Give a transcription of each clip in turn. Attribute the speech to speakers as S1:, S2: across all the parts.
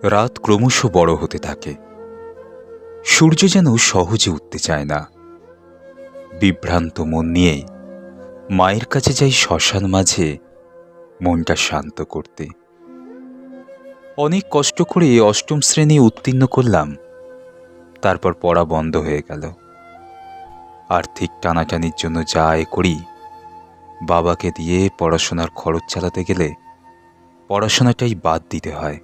S1: রাত ক্রমশ বড় হতে থাকে। সূর্য যেন সহজে উঠতে চায় না। বিভ্রান্ত মন নিয়ে মায়ের কাছে যাই শ্মশান মাঝে মনটা শান্ত করতে। অনেক কষ্ট করে অষ্টম শ্রেণী উত্তীর্ণ করলাম, তারপর পড়া বন্ধ হয়ে গেল। আর্থিক টানাটানির জন্য যা আয় করি বাবাকে দিয়ে পড়াশোনার খরচ চালাতে গেলে পড়াশোনাটাই বাদ দিতে হয়।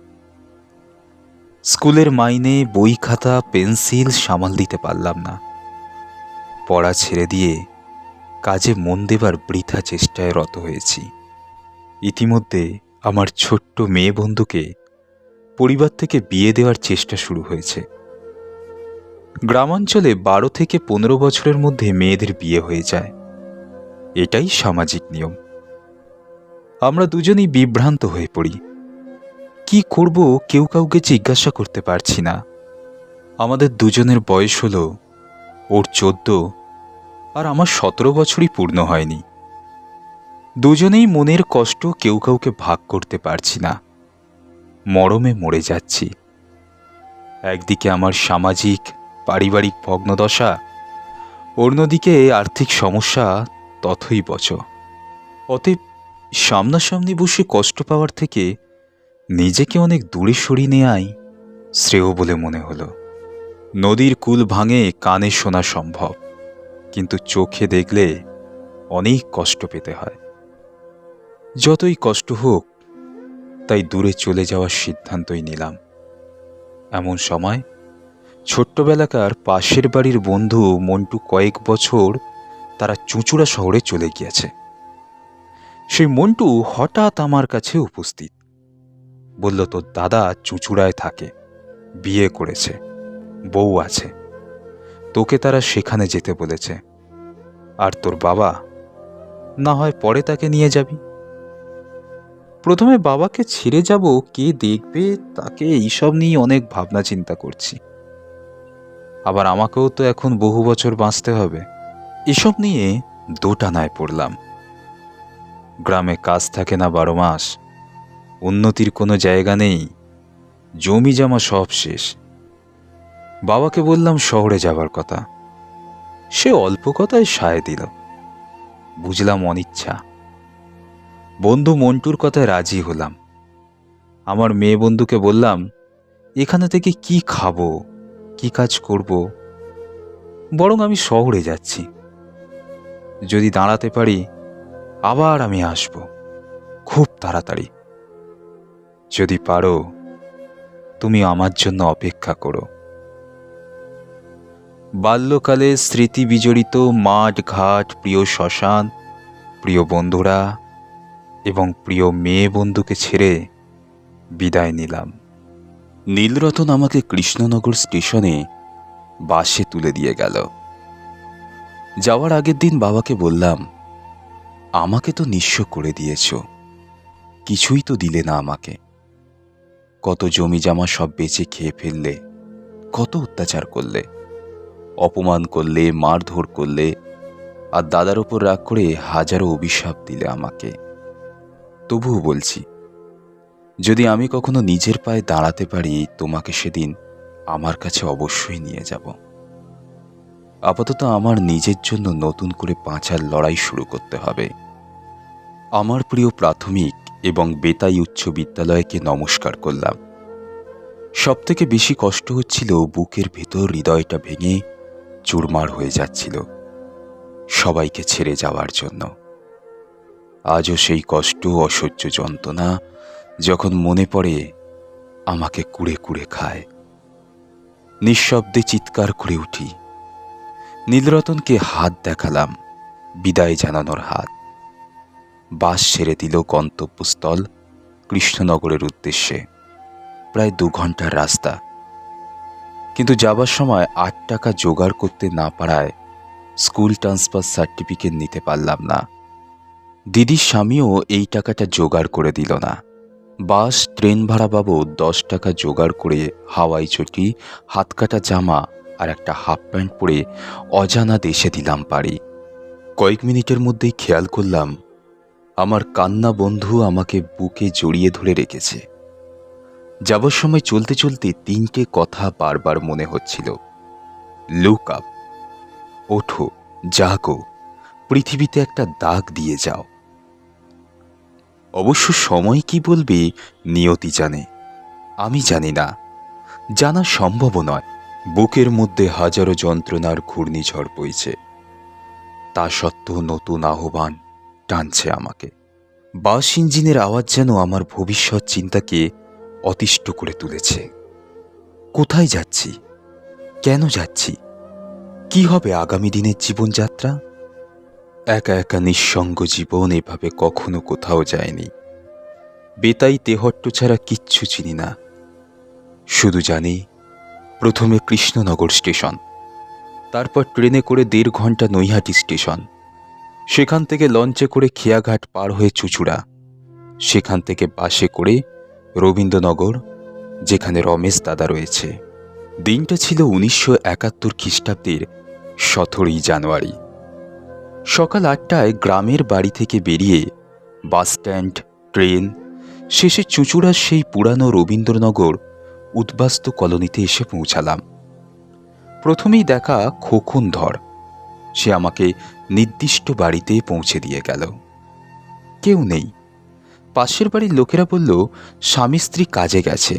S1: স্কুলের মাইনে, বই খাতা, পেন্সিল সামাল দিতে পারলাম না। পড়া ছেড়ে দিয়ে কাজে মন দেবার বৃথা চেষ্টায় রত হয়েছি। ইতিমধ্যে আমার ছোট্ট মেয়ে বন্ধুকে পরিবার থেকে বিয়ে দেওয়ার চেষ্টা শুরু হয়েছে। গ্রামাঞ্চলে 12 থেকে 15 বছরের মধ্যে মেয়েদের বিয়ে হয়ে যায়, এটাই সামাজিক নিয়ম। আমরা দুজনেই বিভ্রান্ত হয়ে পড়ি। কি করব কেউ কাউকে জিজ্ঞাসা করতে পারছি না। আমাদের দুজনের বয়স হলো, ওর 14 আর আমার 17 বছরই পূর্ণ হয়নি। দুজনেই মনের কষ্ট কেউ কাউকে ভাগ করতে পারছি না। মরমে মরে যাচ্ছি। একদিকে আমার সামাজিক পারিবারিক ভগ্নদশা, অন্যদিকে আর্থিক সমস্যা তথই বচ। অতএব সামনাসামনি বসে কষ্ট পাওয়ার থেকে নিজেকে অনেক দূরে সরিয়ে নেয়াই শ্রেয় বলে মনে হলো। নদীর কূল ভাঙে কানে শোনা সম্ভব, কিন্তু চোখে দেখলে অনেক কষ্ট পেতে হয়। যতই কষ্ট হোক, তাই দূরে চলে যাওয়ার সিদ্ধান্তই নিলাম। এমন সময় ছোট্টবেলাকার পাশের বাড়ির বন্ধু মন্টু কয়েক বছর তারা চুঁচুড়া শহরে চলে গিয়েছে। সেই মন্টু হঠাৎ আমার কাছে উপস্থিত। বলল, তোর দাদা চুঁচুড়ায় থাকে, বিয়ে করেছে, বউ আছে, তোকে তারা সেখানে যেতে বলেছে। আর তোর বাবা না হয় পরে তাকে নিয়ে যাবি। প্রথমে বাবাকে ছেড়ে যাব, কে দেখবে তাকে, এইসব নিয়ে অনেক ভাবনা চিন্তা করছি। আবার আমাকেও তো এখন বহু বছর বাঁচতে হবে। এসব নিয়ে দোটানায় পড়লাম। গ্রামে কাজ থাকে না 12 মাস, উন্নতির কোনো জায়গা নেই, জমি জমা সব শেষ। বাবাকে বললাম শহরে যাবার কথা, সে অল্প কথায় সায় দিল। বুঝলাম অনিচ্ছা। বন্ধু মন্টুর কথায় রাজি হলাম। আমার মেয়ে বন্ধুকে বললাম, এখানে থেকে কি খাবো, কি কাজ করব, বরং আমি শহরে যাচ্ছি। যদি দাঁড়াতে পারি আবার আমি আসব, খুব তাড়াতাড়ি। যদি পারো তুমি আমার জন্য অপেক্ষা করো। বাল্যকালে স্মৃতি বিজড়িত মাঠ ঘাট, প্রিয় শ্মশান, প্রিয় বন্ধুরা এবং প্রিয় মেয়ে বন্ধুকে ছেড়ে বিদায় নিলাম। নীলরতন আমাকে কৃষ্ণনগর স্টেশনে বাসে তুলে দিয়ে গেল। যাওয়ার আগের দিন বাবাকে বললাম, আমাকে তো নিঃস্ব করে দিয়েছ, কিছুই তো দিলে না আমাকে। কত জমি জমা সব বেচে খেয়ে ফেললে, কত অত্যাচার করলে, অপমান করলে, মারধর করলে, আর দাদার উপর রাগ করে হাজারো অভিশাপ দিলে আমাকে। তবুও বলছি, যদি আমি কখনো নিজের পায়ে দাঁড়াতে পারি, তোমাকে সেদিন আমার কাছে অবশ্যই নিয়ে যাব। আপাতত আমার নিজের জন্য নতুন করে বাঁচার লড়াই শুরু করতে হবে। আমার প্রিয় প্রাথমিক এবং বেতাই উচ্চ বিদ্যালয়কে নমস্কার করলাম। সবথেকে বেশি কষ্ট হচ্ছিল, বুকের ভেতর হৃদয়টা ভেঙে চুরমার হয়ে যাচ্ছিল সবাইকে ছেড়ে যাওয়ার জন্য। আজও সেই কষ্ট, অসহ্য যন্ত্রণা যখন মনে পড়ে আমাকে কুড়ে কুড়ে খায়। নিঃশব্দে চিৎকার করে উঠি। নীলরতনকে হাত দেখালাম, বিদায় জানানোর হাত। বাস ছেড়ে দিল গন্তব্যস্থল কৃষ্ণনগরের উদ্দেশ্যে। প্রায় 2 ঘন্টার রাস্তা, কিন্তু যাবার সময় 8 টাকা জোগাড় করতে না পারায় স্কুল ট্রান্সফার সার্টিফিকেট নিতে পারলাম না। দিদির স্বামীও এই টাকাটা জোগাড় করে দিল না। বাস ট্রেন ভাড়া বাবদ 10 টাকা জোগাড় করে হাওয়াই চটি, হাতকাটা জামা আর একটা হাফ প্যান্ট পরে অজানা দেশে দিলাম পাড়ি। কয়েক মিনিটের মধ্যেই খেয়াল করলাম আমার কান্না বন্ধু আমাকে বুকে জড়িয়ে ধরে রেখেছে। যাবার সময় চলতে চলতে তিনটে কথা বারবার মনে হচ্ছিল। লুক আপ, ওঠো, জাগো, পৃথিবীতে একটা দাগ দিয়ে যাও। অবশ্য সময় কি বলবে নিয়তি জানে, আমি জানি না, জানা সম্ভব নয়। বুকের মধ্যে হাজারো যন্ত্রণার ঘূর্ণিঝড় বইছে, তা সত্ত্বেও নতুন আহ্বান টানছে আমাকে। বাস ইঞ্জিনের আওয়াজ যেন আমার ভবিষ্যৎ চিন্তাকে অতিষ্ঠ করে তুলেছে। কোথায় যাচ্ছি, কেন যাচ্ছি, কি হবে আগামী দিনের জীবনযাত্রা? একা একা নিঃসঙ্গ জীবন এভাবে কখনো কোথাও যায়নি। বেতাই তেহট্ট ছাড়া কিচ্ছু চিনি না। শুধু জানি প্রথমে কৃষ্ণনগর স্টেশন, তারপর ট্রেনে করে 1.5 ঘন্টা নৈহাটি স্টেশন, সেখান থেকে লঞ্চে করে খেয়াঘাট পার হয়ে চুঁচুড়া, সেখান থেকে বাসে করে রবীন্দ্রনগর, যেখানে রমেশ দাদা রয়েছে। দিনটা ছিল 1971 খ্রিস্টাব্দের 17ই জানুয়ারি। সকাল 8টায় গ্রামের বাড়ি থেকে বেরিয়ে বাসস্ট্যান্ড, ট্রেন, শেষে চুঁচুড়ার সেই পুরানো রবীন্দ্রনগর উদ্বাস্তু কলোনিতে এসে পৌঁছালাম। প্রথমেই দেখা খোকন ধর, সে আমাকে নির্দিষ্ট বাড়িতে পৌঁছে দিয়ে গেল। কেউ নেই। পাশের বাড়ির লোকেরা বলল স্বামী স্ত্রী কাজে গেছে,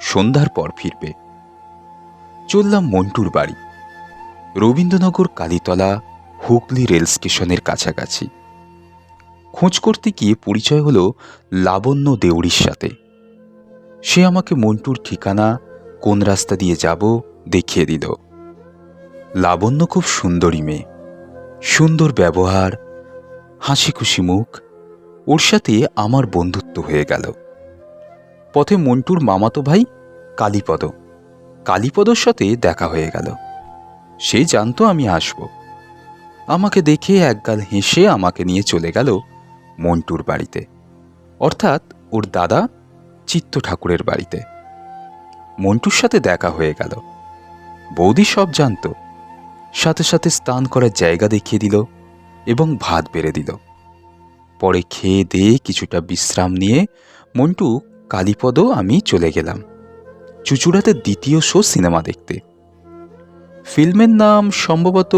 S1: সন্ধ্যার পর ফিরবে। চললাম মন্টুর বাড়ি, রবীন্দ্রনগর কালীতলা হুগলি রেল স্টেশনের কাছাকাছি। খোঁজ করতে গিয়ে পরিচয় হলো লাবণ্য দেউড়ির সাথে। সে আমাকে মন্টুর ঠিকানা, কোন রাস্তা দিয়ে যাব দেখিয়ে দিল। লাবণ্য খুব সুন্দরী মেয়ে, সুন্দর ব্যবহার, হাসি খুশি মুখ। ওর সাথে আমার বন্ধুত্ব হয়ে গেল। পথে মন্টুর মামাতো ভাই কালীপদর সাথে দেখা হয়ে গেল। সে জানতো আমি আসব। আমাকে দেখে একগাল হেসে আমাকে নিয়ে চলে গেল মন্টুর বাড়িতে, অর্থাৎ ওর দাদা চিত্ত ঠাকুরের বাড়িতে। মন্টুর সাথে দেখা হয়ে গেল। বৌদি সব জানত। সাথে সাথে স্নান করার জায়গা দেখিয়ে দিল এবং ভাত বেড়ে দিল। পরে খেয়ে দিয়ে কিছুটা বিশ্রাম নিয়ে মন্টু, কালীপদ, আমি চলে গেলাম চুঁচুড়াতে দ্বিতীয় শো সিনেমা দেখতে। ফিল্মের নাম সম্ভবত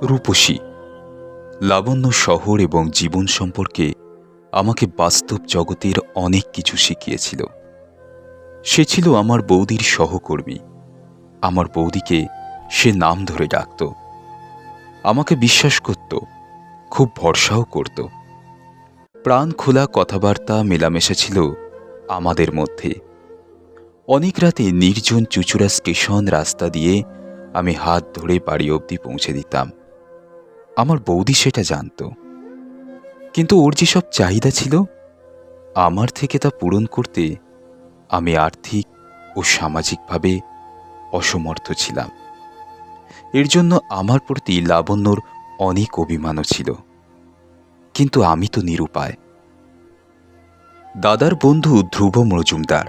S1: রূপসী। লাবণ্য শহর এবং জীবন সম্পর্কে আমাকে বাস্তব জগতের অনেক কিছু শিখিয়েছিল। সে ছিল আমার বৌদির সহকর্মী। আমার বৌদিকে সে নাম ধরে ডাকত। আমাকে বিশ্বাস করত, খুব ভরসাও করত। প্রাণ খোলা কথাবার্তা মেলামেশা ছিল আমাদের মধ্যে। অনেক রাতে নির্জন চুঁচুড়া স্টেশন রাস্তা দিয়ে আমি হাত ধরে বাড়ি অবধি পৌঁছে দিতাম। আমার বৌদি সেটা জানত, কিন্তু ওর যেসব চাহিদা ছিল আমার থেকে তা পূরণ করতে আমি আর্থিক ও সামাজিকভাবে অসমর্থ ছিলাম। এর জন্য আমার প্রতি লাবণ্যর অনেক অভিমানও ছিল, কিন্তু আমি তো নিরুপায়। দাদার বন্ধু ধ্রুব মজুমদার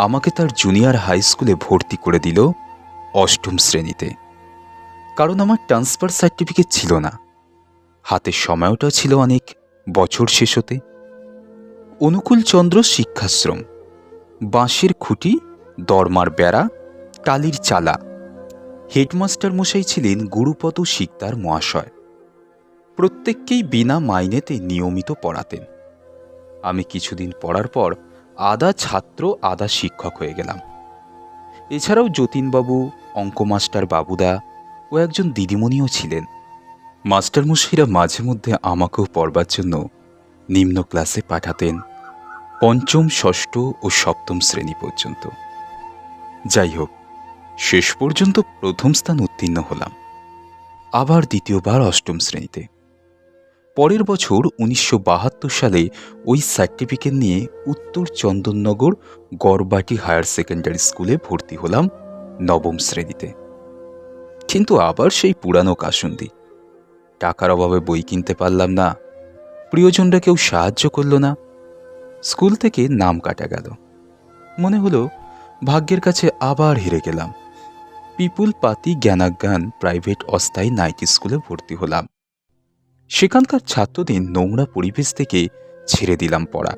S1: আমাকে তার জুনিয়র হাই স্কুলে ভর্তি করে দিল 8ম শ্রেণীতে। কারণ আমার ট্রান্সফার সার্টিফিকেট ছিল না, হাতের সময়টাও ছিল অনেক, বছর শেষ হতে। অনুকূল চন্দ্র শিক্ষাশ্রম, বাঁশের খুঁটি, দরমার বেড়া, টালির চালা। হেডমাস্টার মশাই ছিলেন গুরুপদ শিকদার মহাশয়। প্রত্যেককেই বিনা মাইনেতে নিয়মিত পড়াতেন। আমি কিছুদিন পড়ার পর আধা ছাত্র আধা শিক্ষক হয়ে গেলাম। এছাড়াও যতীনবাবু, অঙ্ক মাস্টার বাবুদা ও একজন দিদিমণিও ছিলেন। মাস্টারমশাইরা মাঝে মধ্যে আমাকেও পড়বার জন্য নিম্ন ক্লাসে পাঠাতেন, 5ম, 6ষ্ঠ ও 7ম শ্রেণী পর্যন্ত। যাই হোক, শেষ পর্যন্ত 1ম স্থান উত্তীর্ণ হলাম, আবার দ্বিতীয়বার 8ম শ্রেণীতে। পরের বছর 1972 সালে ওই সার্টিফিকেট নিয়ে উত্তর চন্দননগর গড়বাটি হায়ার সেকেন্ডারি স্কুলে ভর্তি হলাম 9ম শ্রেণীতে। কিন্তু আবার সেই পুরানো কাসুন্দি। টাকার অভাবে বই কিনতে পারলাম না, প্রিয়জনরা কেউ সাহায্য করল না। স্কুল থেকে নাম কাটা গেল। মনে হলো ভাগ্যের কাছে আবার হেরে গেলাম। পিপুল পাতি জ্ঞানাজ্ঞান প্রাইভেট অস্থায়ী নাইট স্কুলে ভর্তি হলাম। সেখানকার ছাত্রদের নোংরা পরিবেশ থেকে ছেড়ে দিলাম পড়া।